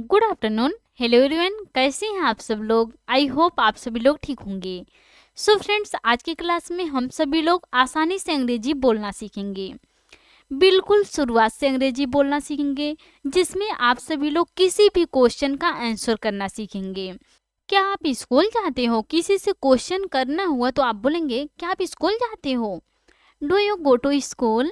Good afternoon. Hello everyone, कैसे हैं आप सब लोग। आई होप आप सभी लोग ठीक होंगे। सो फ्रेंड्स, आज की क्लास में हम सभी लोग आसानी से अंग्रेजी बोलना सीखेंगे। बिल्कुल शुरुआत से अंग्रेजी बोलना सीखेंगे, जिसमें आप सभी लोग किसी भी क्वेश्चन का आंसर करना सीखेंगे। क्या आप स्कूल जाते हो? किसी से क्वेश्चन करना हुआ तो आप बोलेंगे क्या आप स्कूल जाते हो? Do you go to school?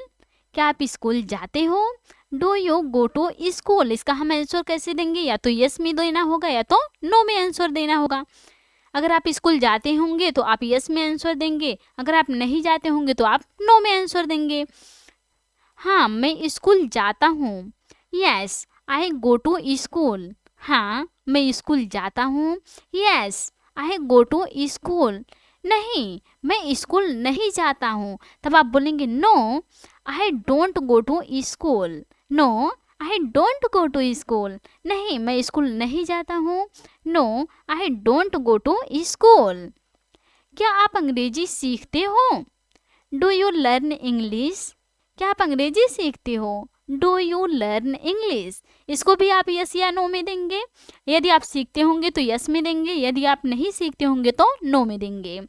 क्या आप स्कूल जाते हो? Do you go to school? इसका हम आंसर कैसे देंगे? या तो यस में देना होगा या तो नो में आंसर देना होगा। अगर आप स्कूल जाते होंगे तो आप यस में आंसर देंगे, अगर आप नहीं जाते होंगे तो आप नो में आंसर देंगे। हाँ, मैं स्कूल जाता हूँ। Yes, I go to school. हाँ, मैं स्कूल जाता हूँ। Yes, I go to school. नहीं, मैं स्कूल नहीं जाता हूँ। तब आप बोलेंगे no, I don't go to school. No, I don't go to school. नहीं, मैं स्कूल नहीं जाता हूँ। No, I don't go to school. क्या आप अंग्रेजी सीखते हो? Do you learn English? क्या आप अंग्रेजी सीखते हो? Do you learn English? इसको भी आप यस या नो में देंगे। यदि आप सीखते होंगे तो यस में देंगे, यदि आप नहीं सीखते होंगे तो नो में देंगे।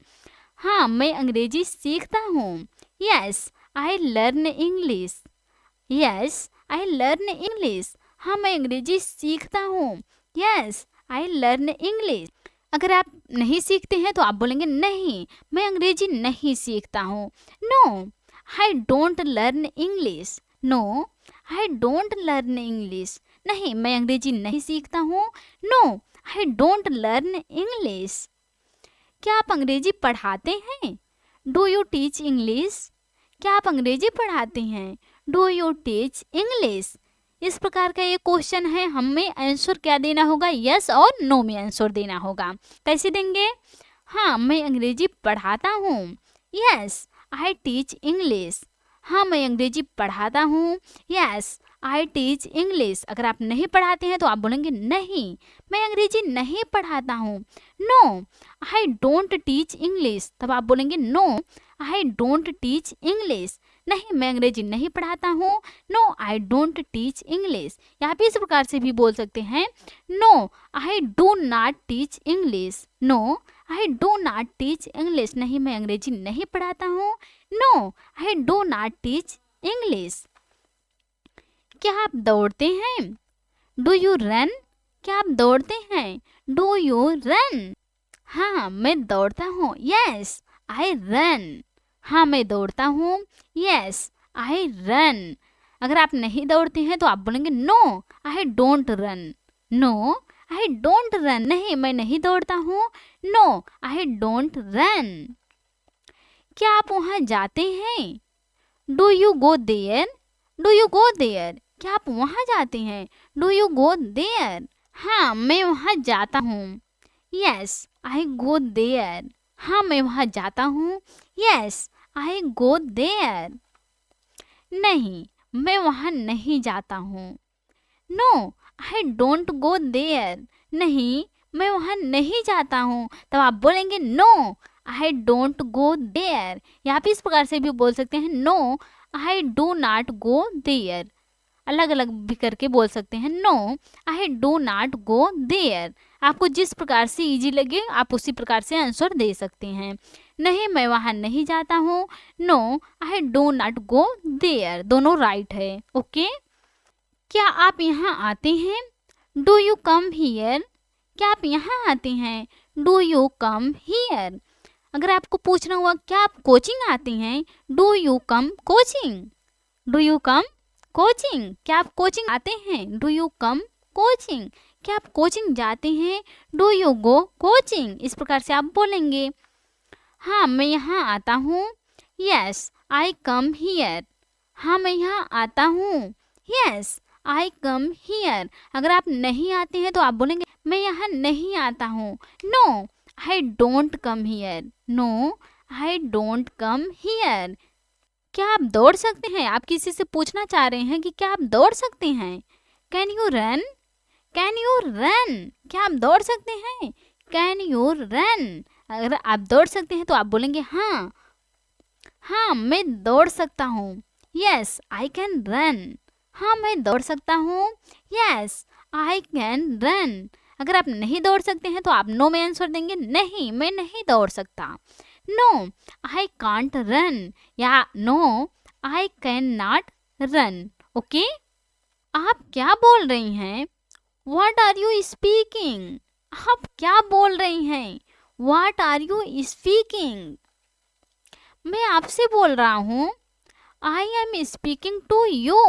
हाँ, मैं अंग्रेजी सीखता हूँ। Yes, I learn English. Yes, I learn English. हाँ, मैं अंग्रेजी सीखता हूँ। Yes, I learn English. अगर आप नहीं सीखते हैं तो आप बोलेंगे नहीं, मैं अंग्रेजी नहीं सीखता हूँ। No, I don't learn English. No, I don't learn English. नहीं, मैं अंग्रेजी नहीं सीखता हूँ। No, I don't learn English. क्या आप अंग्रेजी पढ़ाते हैं? Do you teach English? क्या आप अंग्रेजी पढ़ाते हैं? Do you teach English? इस प्रकार का ये क्वेश्चन है, हमें आंसर क्या देना होगा? यस और नो में आंसर देना होगा। कैसे देंगे? हाँ, मैं अंग्रेजी पढ़ाता हूँ। Yes, I teach English. हाँ, मैं अंग्रेजी पढ़ाता हूँ। Yes, I teach English. अगर आप नहीं पढ़ाते हैं तो आप बोलेंगे नहीं, मैं अंग्रेजी नहीं पढ़ाता हूँ। No, I don't teach English. तब आप बोलेंगे no, I don't teach English. नहीं, मैं अंग्रेजी नहीं पढ़ाता हूँ। No, I don't teach English. यहाँ पे इस प्रकार से भी बोल सकते हैं, no, I do not teach English. No, I do not teach English. नहीं, मैं अंग्रेजी नहीं पढ़ाता हूँ। No, I do not teach English. क्या आप दौड़ते हैं? Do you run? क्या आप दौड़ते हैं? Do you run? हाँ, मैं दौड़ता हूँ। Yes, I run. हाँ, मैं दौड़ता हूँ। Yes, I run. अगर आप नहीं दौड़ते हैं तो आप बोलेंगे no, I don't run. No, I don't run. नहीं, मैं नहीं दौड़ता हूँ। No, I don't run. क्या आप वहाँ जाते हैं? Do you go there? Do you go there? क्या आप वहाँ जाते हैं? Do you go there? हाँ, मैं वहाँ जाता हूँ। Yes, I go there. हाँ, मैं वहाँ जाता हूँ। Yes, I go there. नहीं, मैं वहाँ नहीं जाता हूँ। No, I don't go there. नहीं, मैं वहाँ नहीं जाता हूँ। तब आप बोलेंगे no, I don't go there. यहाँ पे इस प्रकार से भी बोल सकते हैं, no, I do not go there. अलग अलग भी करके बोल सकते हैं, no, I do not go there. आपको जिस प्रकार से इजी लगे आप उसी प्रकार से आंसर दे सकते हैं। नहीं, मैं वहाँ नहीं जाता हूँ। No, I do not go there. दोनों राइट है। ओके। क्या आप यहाँ आते हैं? Do you come here? क्या आप यहाँ आते हैं? Do you come here? अगर आपको पूछना हुआ क्या आप कोचिंग आते हैं? Do you come coaching? Do you come coaching? क्या आप कोचिंग आते हैं? Do you come coaching? क्या आप कोचिंग जाते हैं? Do you go coaching? इस प्रकार से आप बोलेंगे। हाँ, मैं यहाँ आता हूँ। Yes, I come here. हाँ, मैं यहाँ आता हूँ। Yes, I come here. अगर आप नहीं आते हैं तो आप बोलेंगे मैं यहाँ नहीं आता हूँ। No, I don't come here. No, I don't come here. क्या आप दौड़ सकते हैं? आप किसी से पूछना चाह रहे हैं कि क्या आप दौड़ सकते हैं? Can you run? Can you run? क्या आप दौड़ सकते हैं? Can you run? अगर आप दौड़ सकते हैं तो आप बोलेंगे हाँ, हाँ, मैं दौड़ सकता हूँ। Yes, I can run. हाँ, मैं दौड़ सकता हूँ। Yes, I can run. अगर आप नहीं दौड़ सकते हैं तो आप नो में आंसर देंगे, नहीं मैं नहीं दौड़ सकता। नो आई कांट रन या no I can not run. Okay, आप क्या बोल रही हैं? What are you speaking? आप क्या बोल रही हैं? What are you speaking? मैं आपसे बोल रहा हूँ। I am speaking to you.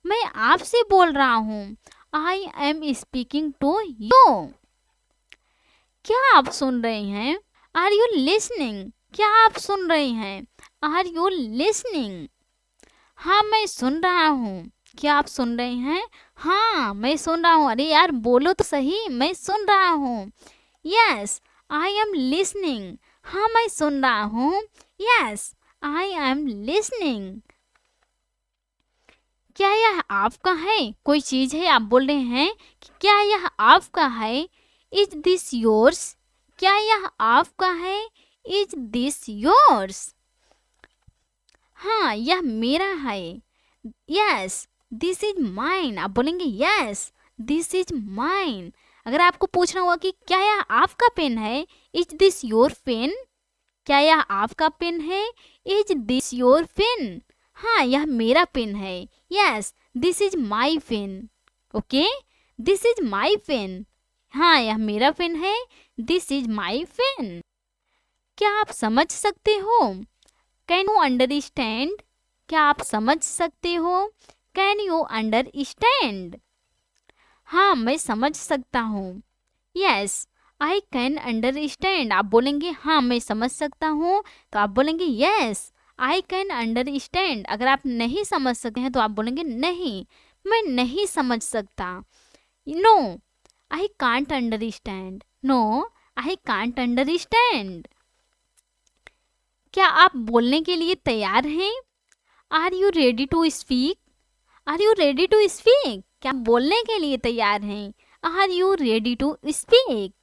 मैं आपसे बोल रहा हूँ। I am speaking to you. क्या आप सुन रही हैं? Are you listening? क्या आप सुन रही हैं? Are you listening? हाँ मैं सुन रहा हूँ। क्या आप सुन रही हैं? हाँ मैं सुन रहा हूँ। अरे यार बोलो तो सही, मैं सुन रहा हूँ। Yes I am listening. हाँ मैं सुन रहा हूँ। Yes I am listening. क्या यह आपका है? कोई चीज है, आप बोल रहे हैं कि क्या यह आपका है? Is this yours? क्या यह आपका है? Is this yours? हाँ यह मेरा है। Yes this is mine. आप बोलेंगे यस दिस इज माइन। अगर आपको पूछना हुआ कि क्या यह आपका पेन है? Is this your pen? क्या यह आपका पेन है? Is this your pen? हाँ यह मेरा पेन है। Yes this is my pen. Okay, this is my pen. हाँ यह मेरा पेन है। This is my pen. क्या आप समझ सकते हो? Can you understand? क्या आप समझ सकते हो? Can you understand? हाँ मैं समझ सकता हूँ। Yes I can understand. आप बोलेंगे हाँ मैं समझ सकता हूँ, तो आप बोलेंगे यस आई कैन अंडरस्टैंड। अगर आप नहीं समझ सकते हैं तो आप बोलेंगे नहीं मैं नहीं समझ सकता। No I can't understand. No I can't understand. क्या आप बोलने के लिए तैयार हैं? Are you ready to speak? Are you ready to speak? क्या बोलने के लिए तैयार हैं? Are you ready to speak?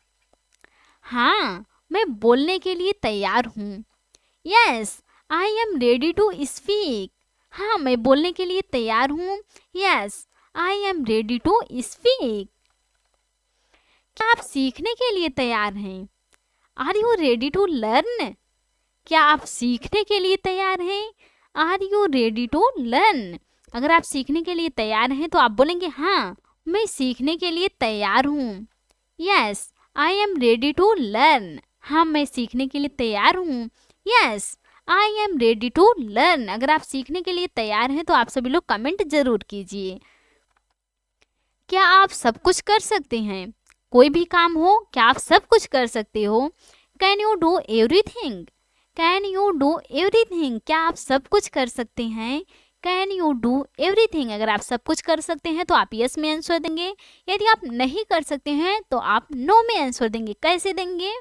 हाँ मैं बोलने के लिए तैयार हूँ। Yes I am ready to speak. हाँ मैं बोलने के लिए तैयार हूँ। Yes I am ready to speak. क्या आप सीखने के लिए तैयार हैं? Are you ready to learn? क्या आप सीखने के लिए तैयार हैं? Are you ready to learn? अगर आप सीखने के लिए तैयार हैं तो आप बोलेंगे हाँ मैं सीखने के लिए तैयार हूँ। Yes I am ready to learn. हाँ मैं सीखने के लिए तैयार हूँ। Yes I am ready to learn. अगर आप सीखने के लिए तैयार हैं तो आप सभी लोग कमेंट जरूर कीजिए। क्या आप सब कुछ कर सकते हैं? कोई भी काम हो, क्या आप सब कुछ कर सकते हो? Can you do everything? Can you do everything? क्या आप सब कुछ कर सकते हैं? Can you do everything? अगर आप सब कुछ कर सकते हैं तो आप यस में आंसर देंगे। यदि आप नहीं कर सकते हैं तो आप नो में आंसर देंगे। कैसे देंगे?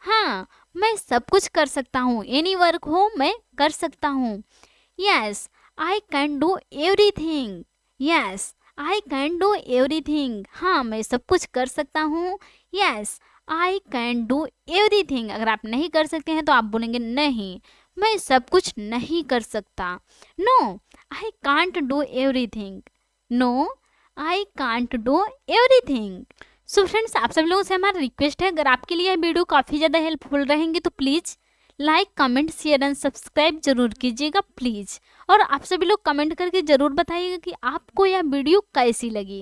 हाँ मैं सब कुछ कर सकता हूँ। एनी वर्क हो मैं कर सकता हूँ। Yes I can do everything. Yes I can do everything. हाँ मैं सब कुछ कर सकता हूँ। Yes I can do everything. अगर आप नहीं कर सकते हैं तो आप बोलेंगे नहीं मैं सब कुछ नहीं कर सकता। No I can't do everything. No I can't do everything. So friends आप सभी लोगों से हमारा रिक्वेस्ट है, अगर आपके लिए यह वीडियो काफ़ी ज़्यादा हेल्पफुल रहेंगे तो please like comment share and subscribe जरूर कीजिएगा प्लीज़। और आप सभी लोग कमेंट करके ज़रूर बताइएगा कि आपको यह वीडियो कैसी लगी।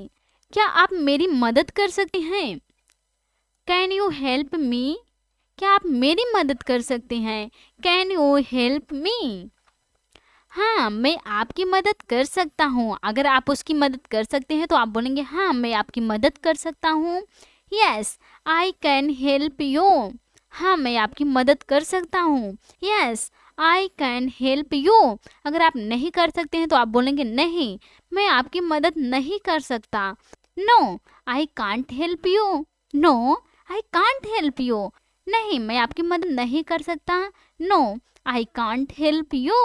क्या आप मेरी मदद कर सकते हैं? Can you help me? क्या आप मेरी मदद कर सकते हैं? Can you help me? हाँ मैं आपकी मदद कर सकता हूँ। अगर आप उसकी मदद कर सकते हैं तो आप बोलेंगे हाँ मैं आपकी मदद कर सकता हूँ। Yes I can help you. हाँ मैं आपकी मदद कर सकता हूँ। Yes I can help you. अगर आप नहीं कर सकते हैं तो आप बोलेंगे नहीं मैं आपकी मदद नहीं कर सकता। No I can't help you. No I can't help you. नहीं मैं आपकी मदद नहीं कर सकता। No I can't help you.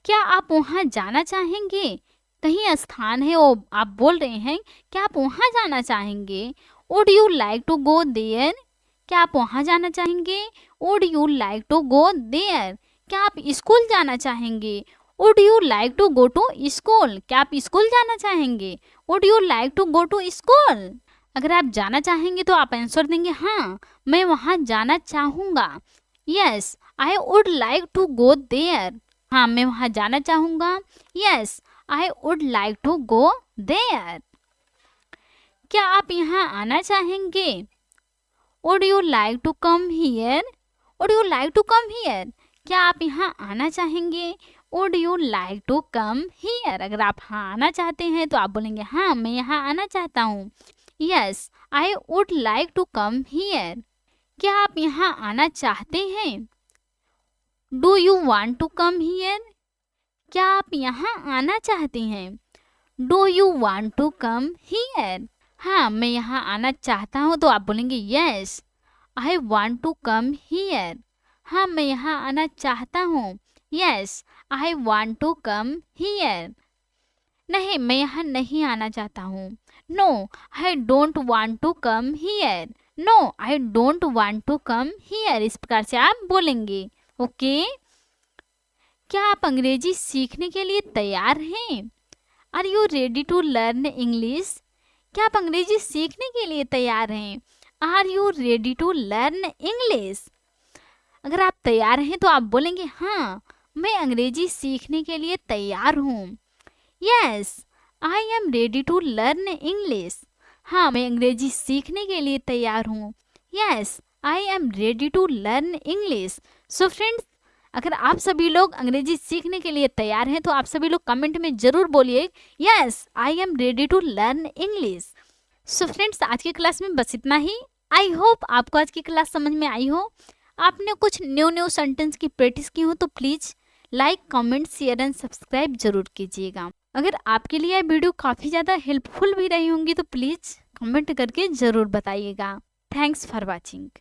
क्या आप वहाँ जाना चाहेंगे? कहीं स्थान है वो आप बोल रहे हैं, क्या आप वहाँ जाना चाहेंगे? Would you like to go there? क्या आप वहाँ जाना चाहेंगे? Would you like to go there? क्या आप स्कूल जाना चाहेंगे? Would you like to go to school? क्या आप स्कूल जाना चाहेंगे? Would you like to go to school? अगर आप जाना चाहेंगे तो आप आंसर देंगे हाँ, मैं वहाँ जाना चाहूँगा। Yes, I would like to go there. हाँ, मैं वहाँ जाना चाहूँगा। Yes, I would like to go there. क्या आप यहाँ आना चाहेंगे? Would you like to come here? Would you like to come here? क्या आप यहाँ आना चाहेंगे? Would you like to come here? अगर आप हाँ आना चाहते हैं तो आप बोलेंगे हाँ, मैं यहाँ आना चाहता हूँ। Yes, I would like to come here. क्या आप यहाँ आना चाहते हैं? Do you want to come here? क्या आप यहाँ आना चाहते हैं? Do you want to come here? हाँ, मैं यहाँ आना चाहता हूँ तो आप बोलेंगे yes, I want to come here. हाँ, मैं यहाँ आना चाहता हूँ। Yes, I want to come here. नहीं, मैं यहाँ नहीं आना चाहता हूँ। No, I don't want to come here. No, I don't want to come here. इस प्रकार से आप बोलेंगे। ओके। क्या आप अंग्रेजी सीखने के लिए तैयार हैं? Are you ready to learn English? क्या आप अंग्रेजी सीखने के लिए तैयार हैं? Are you ready to learn English? अगर आप तैयार हैं तो आप बोलेंगे हाँ, मैं अंग्रेजी सीखने के लिए तैयार हूँ। Yes, I am ready to learn English. हाँ, मैं अंग्रेजी सीखने के लिए तैयार हूँ। Yes, I am ready to learn English. So friends, अगर आप सभी लोग अंग्रेजी सीखने के लिए तैयार हैं तो आप सभी लोग कमेंट में जरूर बोलिए yes, I am ready to learn English. So friends, आज की क्लास में बस इतना ही। आई होप आपको आज की क्लास समझ में आई हो। आपने कुछ न्यू सेंटेंस की प्रैक्टिस की हो तो please like, comment, share and subscribe जरूर कीजिएगा। अगर आपके लिए यह वीडियो काफ़ी ज़्यादा हेल्पफुल भी रही होंगी तो प्लीज़ कमेंट करके ज़रूर बताइएगा। Thanks for watching.